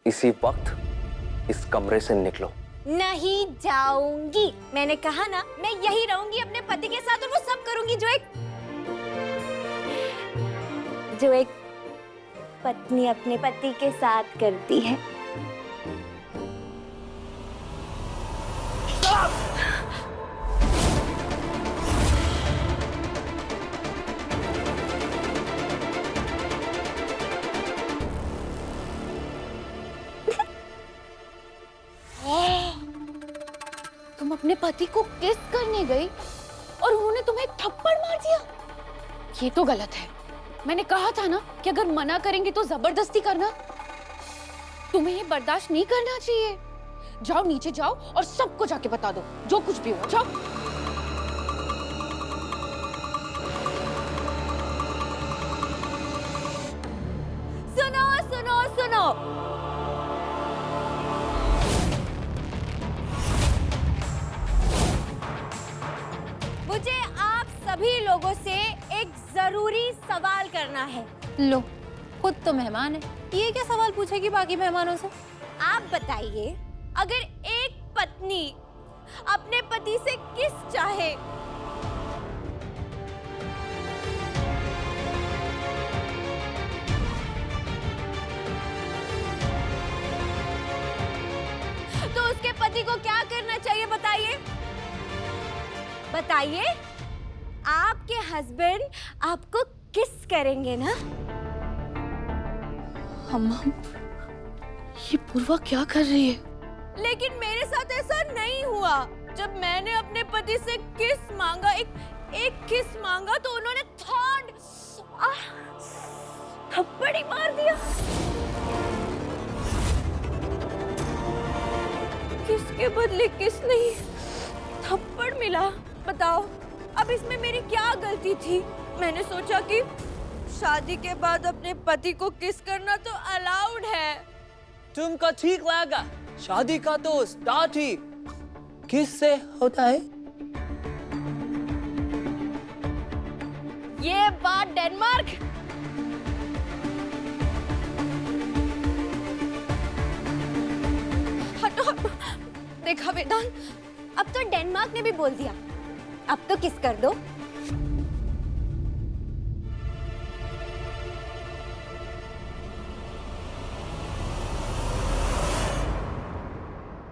इसी वक्त इस कमरे से निकलो। नहीं जाऊंगी। मैंने कहा ना, मैं यही रहूंगी अपने पति के साथ और वो सब करूंगी जो एक पत्नी अपने पति के साथ करती है। तुम अपने पति को किस करने गई और उन्होंने तुम्हें थप्पड़ मार दिया? ये तो गलत है। मैंने कहा था ना कि अगर मना करेंगे तो जबरदस्ती करना। तुम्हें ये बर्दाश्त नहीं करना चाहिए। जाओ नीचे जाओ और सबको जाके बता दो जो कुछ भी हुआ। जाओ। सुनो सुनो सुनो, मुझे आप सभी लोगों से एक जरूरी सवाल करना है। लो, खुद तो मेहमान है, ये क्या सवाल पूछेगी बाकी मेहमानों से? आप बताइए, अगर एक पत्नी अपने पति से किस चाहे तो उसके पति को क्या करना चाहिए? बताइए बताइए। आपके हस्बैंड आपको किस करेंगे ना? अम्मा, ये पूर्वा क्या कर रही है? लेकिन मेरे साथ ऐसा नहीं हुआ। जब मैंने अपने पति से किस मांगा, एक किस मांगा, तो उन्होंने थप्पड़ ही मार दिया। किसके बदले किस नहीं थप्पड़ मिला? बताओ, अब इसमें मेरी क्या गलती थी? मैंने सोचा कि शादी के बाद अपने पति को किस करना तो अलाउड है। तुमको ठीक लगा? शादी का तो स्टार्ट ही किस से होता है। ये बात डेनमार्क। हटो हटो। देखा वेदांत, अब तो डेनमार्क ने भी बोल दिया, अब तो किस कर दो।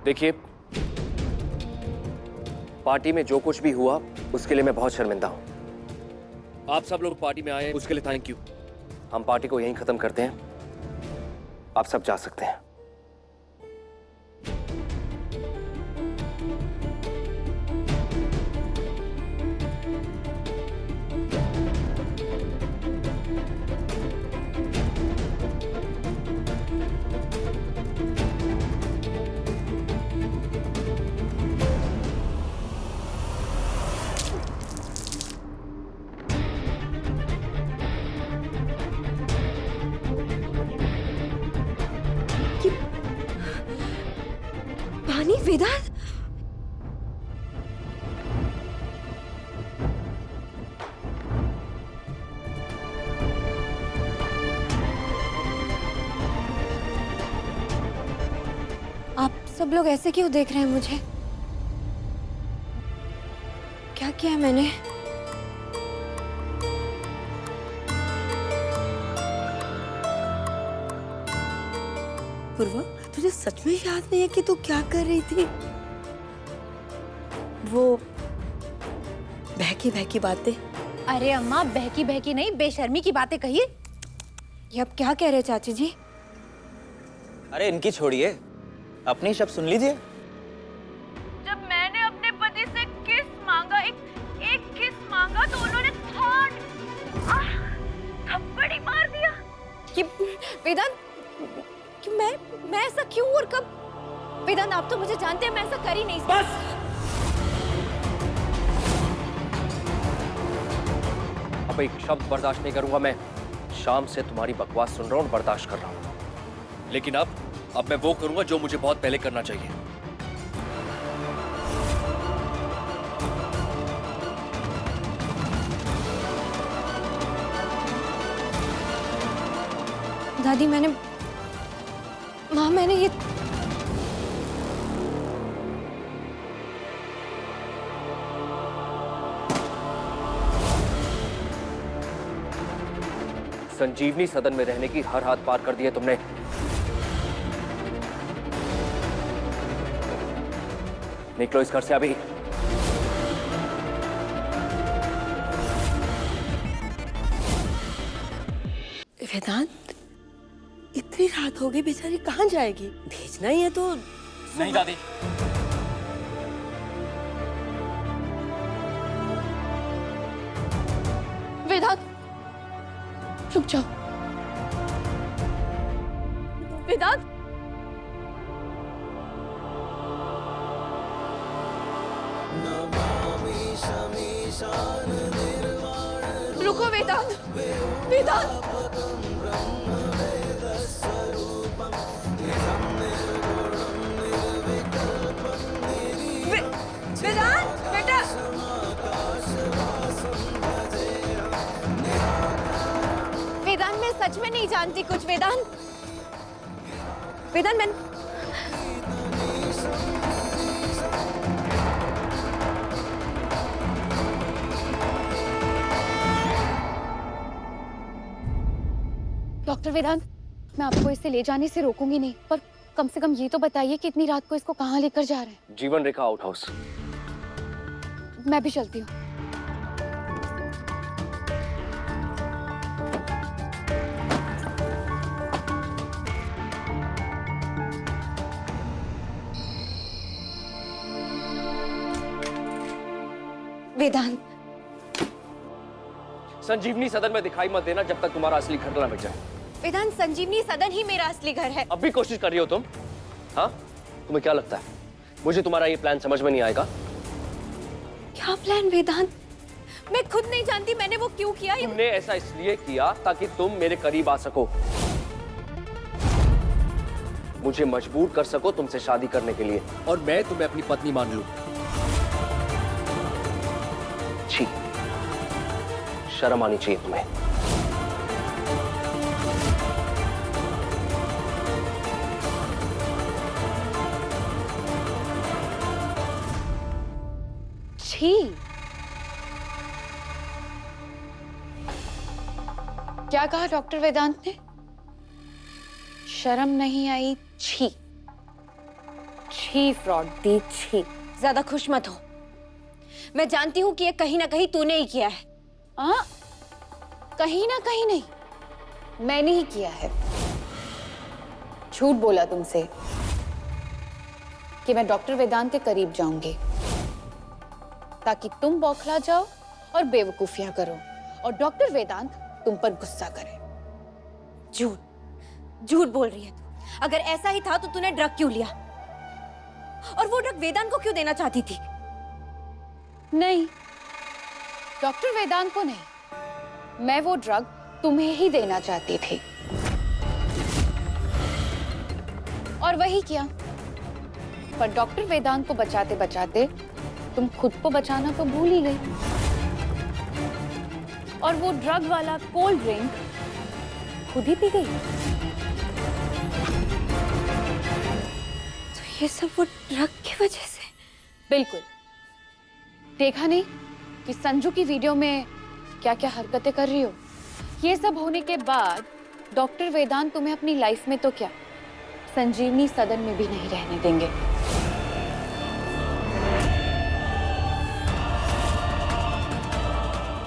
देखिए, पार्टी में जो कुछ भी हुआ उसके लिए मैं बहुत शर्मिंदा हूं। आप सब लोग पार्टी में आए उसके लिए थैंक यू। हम पार्टी को यहीं खत्म करते हैं। आप सब जा सकते हैं। पानी वेदांत, आप सब लोग ऐसे क्यों देख रहे हैं मुझे? क्या किया मैंने? पूर्वा, तुझे सच में याद नहीं है कि तू क्या कर रही थी? वो बहकी बहकी बातें। अरे अम्मा, बहकी बहकी नहीं, बेशर्मी की बातें कहिए। ये अब क्या कह रहे चाची जी? अरे इनकी छोड़िए, अपनी शब्द सुन लीजिए। जब मैंने अपने पति से किस मांगा, एक किस मांगा, तो उन्होंने थप्पड़ ही मार दिया। कि वेदांत, कि मैं ऐसा क्यों और कब? वेदांत, आप तो मुझे जानते हैं, मैं ऐसा कर ही नहीं सकती। बस! अब एक शब्द बर्दाश्त नहीं करूंगा मैं। शाम से तुम्हारी बकवास सुन रहा हूं, बर्दाश्त कर रहा हूं। लेकिन अब मैं वो करूंगा जो मुझे बहुत पहले करना चाहिए। दादी, माँ मैंने ये संजीवनी सदन में रहने की हर हाथ पार कर दी है तुमने। निकलो इस घर से अभी। वेदांत, इतनी रात हो गई, बेचारी कहाँ जाएगी? भेजना ही है तो। नहीं दादी, वेदांत रुक जाओ। वेदांत रुको वेदांत, वेदांत वेदांत बेटा। वेदांत मैं सच में नहीं जानती कुछ। वेदांत वेदांत मैं डॉक्टर वेदांत, मैं आपको इसे ले जाने से रोकूंगी नहीं, पर कम से कम ये तो बताइए कि इतनी रात को इसको कहाँ लेकर जा रहे हैं। जीवन रेखा आउट हाउस। मैं भी चलती हूँ। वेदांत संजीवनी सदन में दिखाई मत देना जब तक तुम्हारा असली घर न मिट जाए। वेदांत संजीवनी सदन ही मेरा असली घर है। अब भी कोशिश कर रही हो तुम? हाँ, तुम्हें क्या लगता है मुझे तुम्हारा ये प्लान समझ में नहीं आएगा? क्या प्लान वेदांत? मैं खुद नहीं जानती मैंने वो क्यों किया। तुमने ऐसा इसलिए किया ताकि तुम मेरे करीब आ सको, मुझे मजबूर कर सको तुमसे शादी करने के लिए, और मैं तुम्हें अपनी पत्नी मान लूं। छी, शर्म आनी चाहिए तुम्हें। छी, क्या कहा डॉक्टर वेदांत ने? शर्म नहीं आई? छी छी फ्रॉडी, छी। ज्यादा खुश मत हो, मैं जानती हूँ कि ये कहीं ना कहीं तूने ही किया है। कहीं ना कहीं नहीं, मैंने ही किया है। झूठ बोला तुमसे कि मैं डॉक्टर वेदांत के करीब जाऊंगी ताकि तुम बौखला जाओ और बेवकूफियां करो और डॉक्टर वेदांत तुम पर गुस्सा करे। झूठ झूठ बोल रही है तू। अगर ऐसा ही था तो तूने ड्रग क्यों लिया? और वो ड्रग वेदांत को क्यों देना चाहती थी? नहीं, डॉक्टर वेदांत को नहीं, मैं वो ड्रग तुम्हें ही देना चाहती थी और वही किया। पर डॉक्टर वेदांत को बचाते बचाते तुम खुद को बचाना तो भूल ही गई और वो ड्रग वाला कोल्ड ड्रिंक खुद ही पी गई। तो ये सब वो ड्रग की वजह से? बिल्कुल। देखा नहीं कि संजू की वीडियो में क्या क्या हरकतें कर रही हो? ये सब होने के बाद डॉक्टर वेदांत तुम्हें अपनी लाइफ में तो क्या, संजीवनी सदन में भी नहीं रहने देंगे।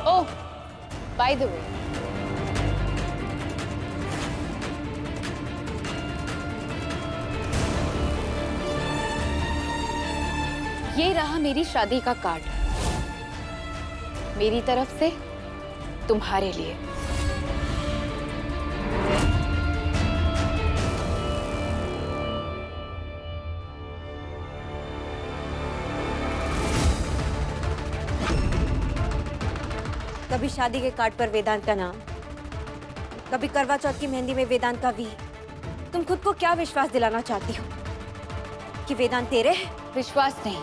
ओह, बाय द वे, ये रहा मेरी शादी का कार्ड, मेरी तरफ से तुम्हारे लिए। कभी शादी के कार्ड पर वेदांत का नाम, कभी करवा चौथ की मेहंदी में वेदांत का वी। तुम खुद को क्या विश्वास दिलाना चाहती हो कि वेदांत तेरे है? विश्वास नहीं,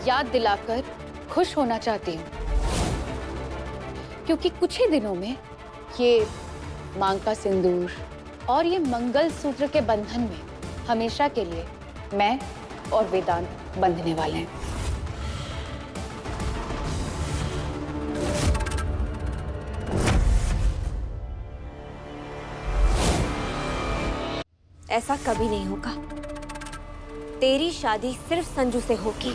याद दिलाकर खुश होना चाहती हूँ, क्योंकि कुछ ही दिनों में ये मांग का सिंदूर, और ये मंगलसूत्र के बंधन में हमेशा के लिए मैं और वेदांत बंधने वाले हैं। ऐसा कभी नहीं होगा। तेरी शादी सिर्फ संजू से होगी।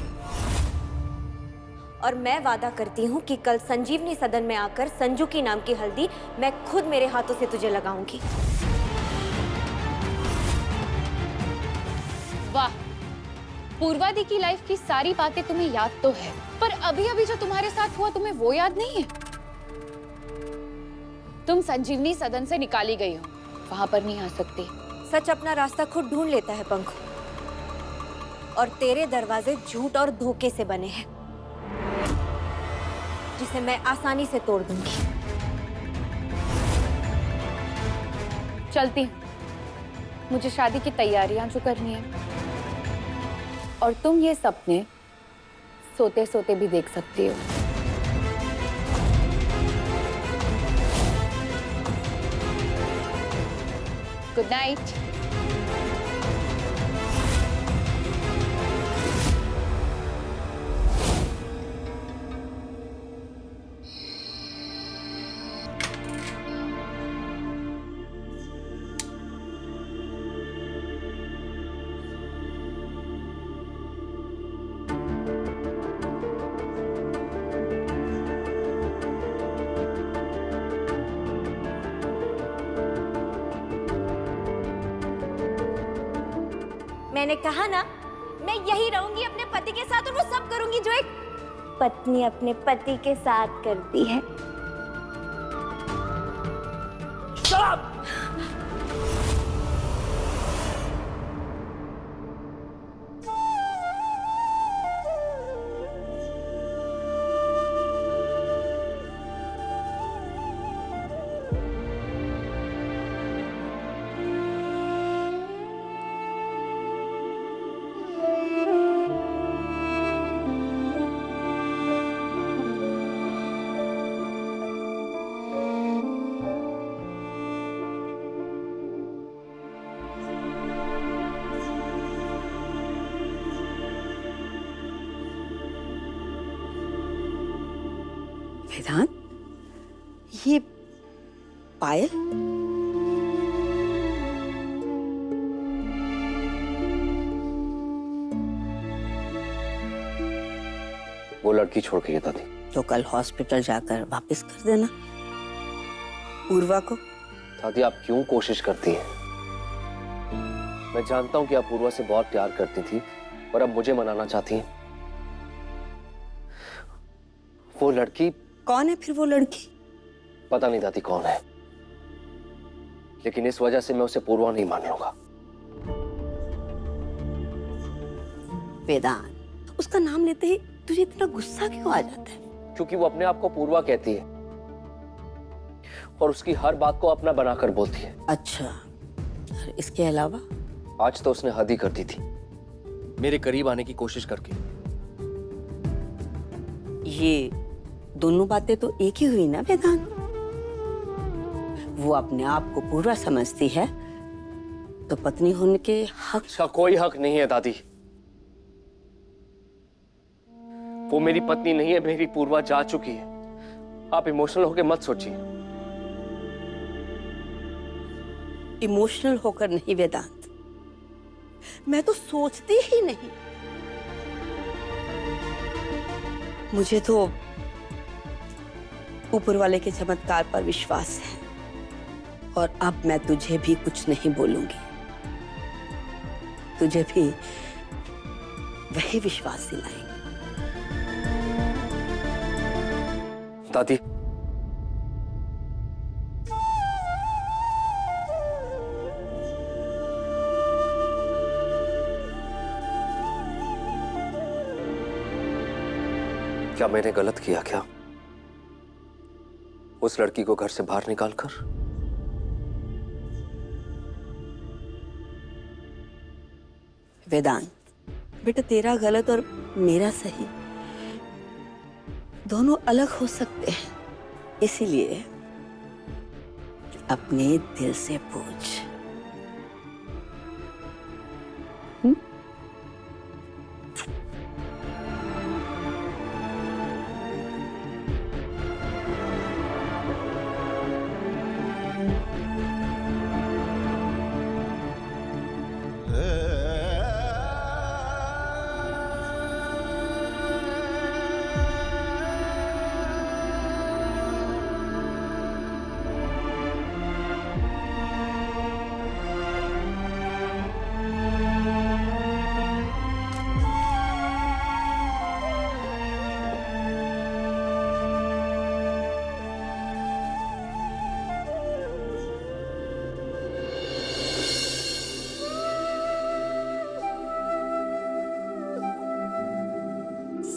और मैं वादा करती हूँ कि कल संजीवनी सदन में आकर संजू की नाम की हल्दी मैं खुद मेरे हाथों से तुझे लगाऊंगी। वाह, पूर्वा दी की लाइफ की सारी बातें तुम्हें याद तो है, पर अभी अभी जो तुम्हारे साथ हुआ तुम्हें वो याद नहीं है? तुम संजीवनी सदन से निकाली गई हो, वहां पर नहीं आ सकती। सच अपना रास्ता खुद ढूंढ लेता है पंख, और तेरे दरवाजे झूठ और धोखे से बने हैं, जिसे मैं आसानी से तोड़ दूंगी। चलती हूँ, मुझे शादी की तैयारियां जो करनी है, और तुम ये सपने सोते सोते भी देख सकती हो। Good night. मैंने कहा ना, मैं यही रहूंगी अपने पति के साथ, और वो सब करूंगी जो एक पत्नी अपने पति के साथ करती है। वेदांत, ये पायल? वो लड़की छोड़ के गई दादी। तो कल हॉस्पिटल जाकर वापस कर देना पूर्वा को। दादी, आप क्यों कोशिश करती हैं? मैं जानता हूं कि आप पूर्वा से बहुत प्यार करती थी, और अब मुझे मनाना चाहती हैं। वो लड़की कौन है फिर वो लड़की? पता नहीं दादी कौन है, लेकिन इस वजह से मैं उसे पूर्वा नहीं मान लूंगा। वेदांत, उसका नाम लेते ही तुझे इतना गुस्सा क्यों आ जाता है? क्योंकि वो अपने आप को पूर्वा कहती है, और उसकी हर बात को अपना बनाकर बोलती है। अच्छा, और इसके अलावा? आज तो उसने हद ही कर दी थी, मेरे करीब आने की कोशिश करके। ये दोनों बातें तो एक ही हुई ना वेदांत। वो अपने आप को पूरा समझती है, तो पत्नी होने के हक। उसका कोई हक नहीं है दादी। वो मेरी पत्नी नहीं है, मेरी पूर्वा जा चुकी है। आप इमोशनल होकर मत सोचिए। इमोशनल होकर नहीं वेदांत, मैं तो सोचती ही नहीं। मुझे तो ऊपर वाले के चमत्कार पर विश्वास है, और अब मैं तुझे भी कुछ नहीं बोलूंगी। तुझे भी वही विश्वास दिलाएंगे। दादी, क्या मैंने गलत किया क्या, उस लड़की को घर से बाहर निकालकर? वेदांत, बेटा, तेरा गलत और मेरा सही दोनों अलग हो सकते हैं। इसीलिए अपने दिल से पूछ,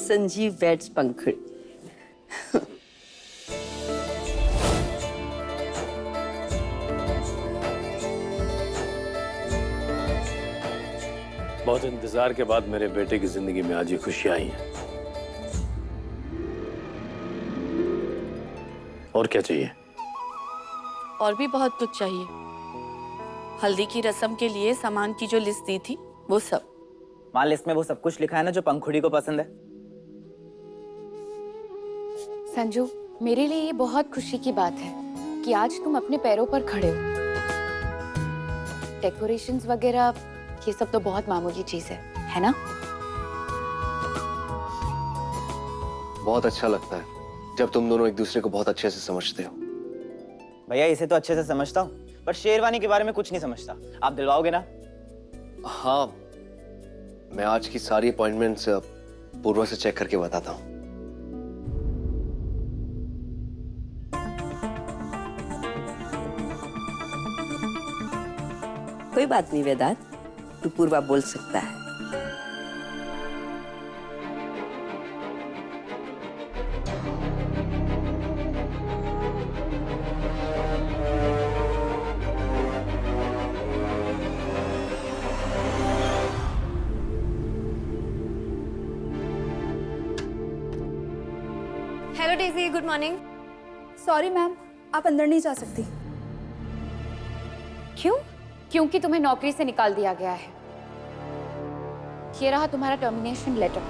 संजीव वेड्स पंखुड़ी। बहुत इंतजार के बाद मेरे बेटे की जिंदगी में आज ये खुशियां आई हैं। और क्या चाहिए? और भी बहुत कुछ चाहिए। हल्दी की रस्म के लिए सामान की जो लिस्ट दी थी वो सब। मां, लिस्ट में वो सब कुछ लिखा है ना जो पंखुड़ी को पसंद है? संजू, मेरे लिए ये बहुत खुशी की बात है कि आज तुम अपने पैरों पर खड़े हो। डेकोरेशंस वगैरह ये सब तो बहुत मामूली चीज है ना? बहुत अच्छा लगता है जब तुम दोनों एक दूसरे को बहुत अच्छे से समझते हो। भैया, इसे तो अच्छे से समझता हूँ, पर शेरवानी के बारे में कुछ नहीं समझता। आप दिलवाओगे ना? हाँ, मैं आज की सारी अपॉइंटमेंट्स पूर्वा से चेक करके बताता हूँ। कोई बात नहीं वेदांत, तू पूर्वा बोल सकता है। Hello Daisy, good morning. Sorry ma'am, आप अंदर नहीं जा सकती। क्यों? क्योंकि तुम्हें नौकरी से निकाल दिया गया है। ये रहा तुम्हारा टर्मिनेशन लेटर।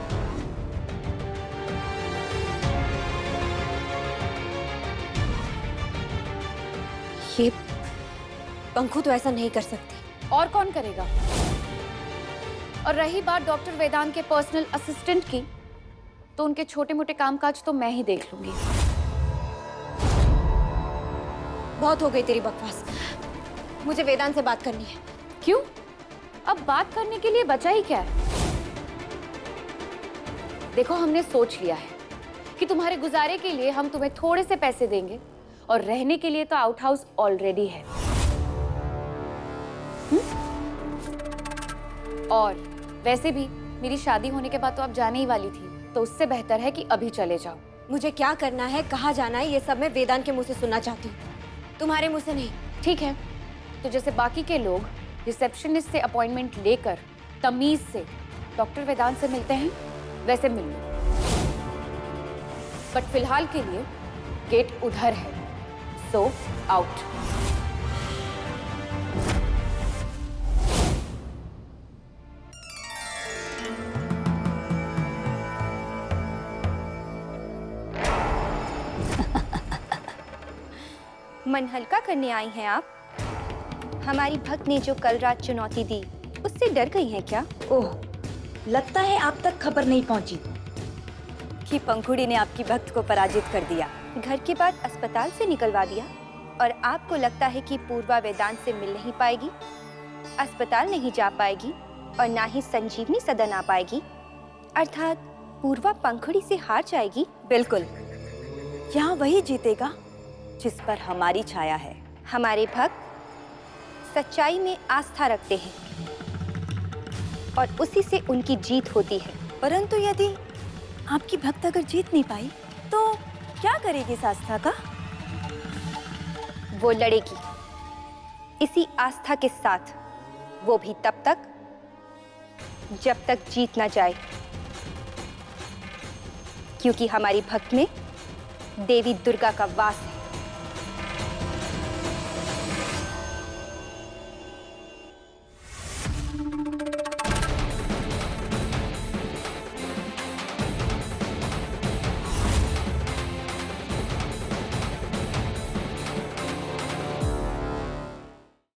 ये पंखु तो ऐसा नहीं कर सकती। और कौन करेगा? और रही बात डॉक्टर वेदांत के पर्सनल असिस्टेंट की, तो उनके छोटे मोटे कामकाज तो मैं ही देख लूंगी। बहुत हो गई तेरी बकवास, मुझे वेदांत से बात करनी है। क्यों? अब बात करने के लिए बचा ही क्या है? देखो, हमने सोच लिया है कि तुम्हारे गुजारे के लिए हम तुम्हें थोड़े से पैसे देंगे, और रहने के लिए तो आउट हाउस ऑलरेडी है। और वैसे भी मेरी शादी होने के बाद तो आप जाने ही वाली थी, तो उससे बेहतर है कि अभी चले जाओ। मुझे क्या करना है, कहाँ जाना है, ये सब मैं वेदांत के मुंह से सुनना चाहती हूँ, तुम्हारे मुंह से नहीं। ठीक है, तो जैसे बाकी के लोग रिसेप्शनिस्ट से अपॉइंटमेंट लेकर तमीज से डॉक्टर वेदांत से मिलते हैं, वैसे मिल लो। बट फिलहाल के लिए गेट उधर है, सो आउट। मन हल्का करने आई हैं आप? हमारी भक्त ने जो कल रात चुनौती दी, उससे डर गई हैं क्या? ओह, लगता है आप तक खबर नहीं पहुंची कि पंखुड़ी ने आपकी भक्त को पराजित कर दिया, घर के बाद अस्पताल से निकलवा दिया, और आपको लगता है कि पूर्वा वेदांत से मिल नहीं पाएगी, अस्पताल नहीं जा पाएगी, और ना ही संजीवनी सदन आ पाएगी, अर्थात पूर्वा पंखुड़ी से हार जाएगी। बिल्कुल, यहाँ वही जीतेगा जिस पर हमारी छाया है। हमारे भक्त सच्चाई में आस्था रखते हैं, और उसी से उनकी जीत होती है। परंतु यदि आपकी भक्त अगर जीत नहीं पाई तो क्या करेगी इस आस्था का? वो लड़ेगी इसी आस्था के साथ, वो भी तब तक जब तक जीत ना जाए, क्योंकि हमारी भक्त में देवी दुर्गा का वास है।